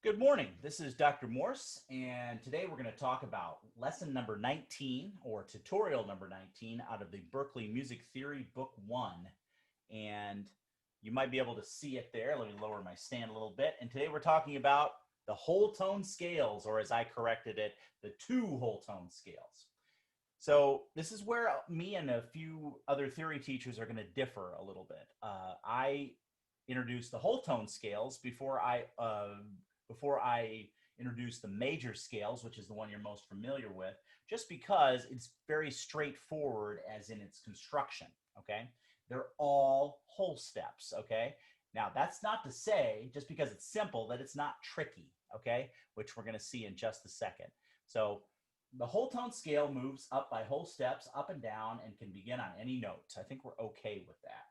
Good morning. This is Dr. Morse, and today we're going to talk about lesson number 19 or tutorial number 19 out of the Berkeley Music Theory Book 1. And you might be able to see it there. Let me lower my stand a little bit. And today we're talking about the whole tone scales, or as I corrected it, the two whole tone scales. So this is where me and a few other theory teachers are going to differ a little bit. I introduced the whole tone scales before I introduce the major scales, which is the one you're most familiar with, just because it's very straightforward as in its construction, okay? They're all whole steps, okay? Now, that's not to say, just because it's simple, that it's not tricky, okay? Which we're going to see in just a second. So the whole tone scale moves up by whole steps, up and down, and can begin on any note. I think we're okay with that.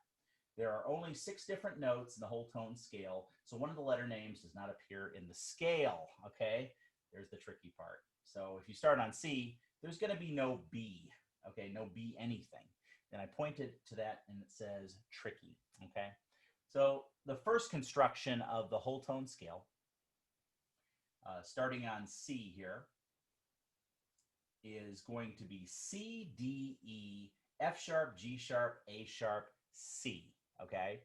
There are only 6 different notes in the whole tone scale, so one of the letter names does not appear in the scale, okay? There's the tricky part. So if you start on C, there's going to be no B, okay? No B anything. Then I pointed to that and it says tricky, okay? So the first construction of the whole tone scale, starting on C here, is going to be C, D, E, F sharp, G sharp, A sharp, C. Okay,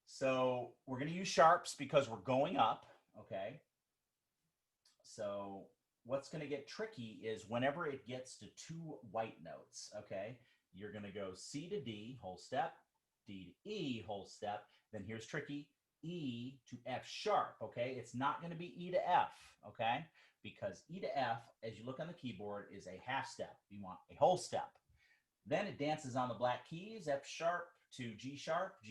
so we're going to use sharps because we're going up, okay? So what's going to get tricky is whenever it gets to 2 white notes, okay? You're going to go C to D, whole step, D to E, whole step, then here's tricky, E to F sharp, okay? It's not going to be E to F, okay? Because E to F, as you look on the keyboard, is a half step. You want a whole step. Then it dances on the black keys, F sharp to G sharp to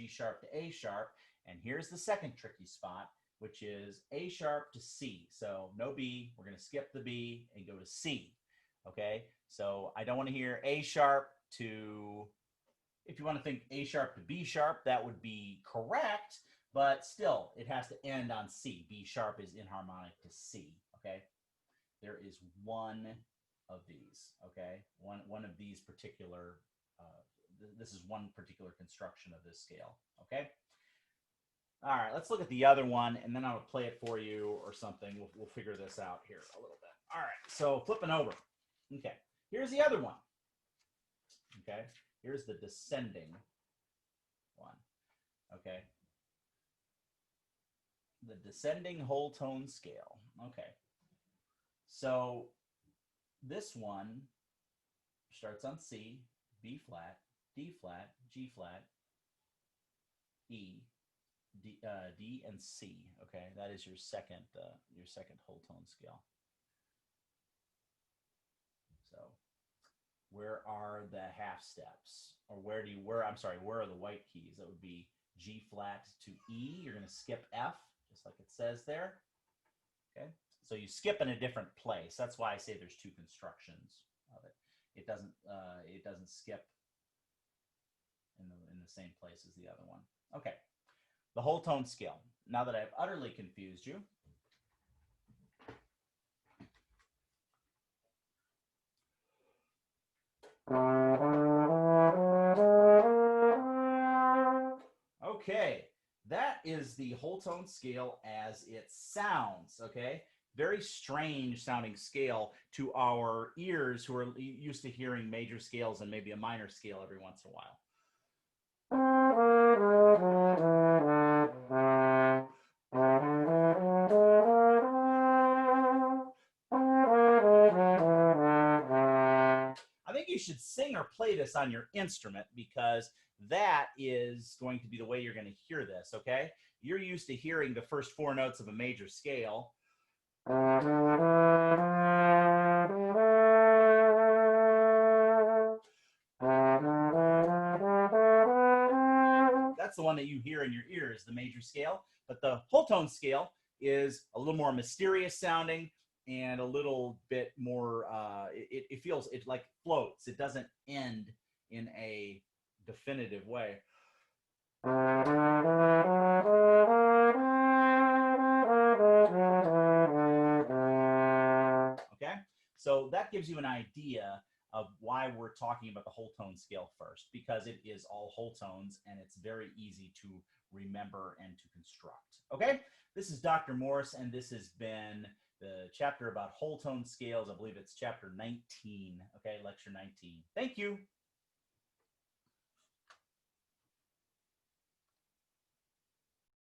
A sharp. And here's the second tricky spot, which is A sharp to C. So no B, we're going to skip the B and go to C. Okay, so I don't want to hear A sharp to, if you want to think A sharp to B sharp, that would be correct, but still it has to end on C. B sharp is inharmonic to C. Okay, there is one of these, okay? One of these particular, this is one particular construction of this scale, okay? All right, let's look at the other one, and then I'll play it for you or something. We'll figure this out here a little bit. All right, so flipping over. Okay, here's the other one, okay? Here's the descending one, okay? The descending whole tone scale, okay? So this one starts on C, B flat, D flat, G flat, E, D, and C. Okay, that is your second whole tone scale. So, where are the half steps, or where are the white keys? That would be G flat to E. You're going to skip F, just like it says there. Okay. So you skip in a different place. That's why I say there's 2 constructions of it. It doesn't skip in the same place as the other one. Okay. The whole tone scale. Now that I've utterly confused you, okay, that is the whole tone scale as it sounds, okay? Very strange sounding scale to our ears who are used to hearing major scales and maybe a minor scale every once in a while. I think you should sing or play this on your instrument because that is going to be the way you're going to hear this, okay? You're used to hearing the first 4 notes of a major scale. That's the one that you hear in your ears, the major scale. But the whole tone scale is a little more mysterious sounding and a little bit more, it feels, it like floats. It doesn't end in a definitive way. Okay, so that gives you an idea of why we're talking about the whole tone scale first, because it is all whole tones and it's very easy to remember and to construct. Okay, this is Dr. Morse, and this has been the chapter about whole tone scales. I believe it's chapter 19. Okay, lecture 19. Thank you.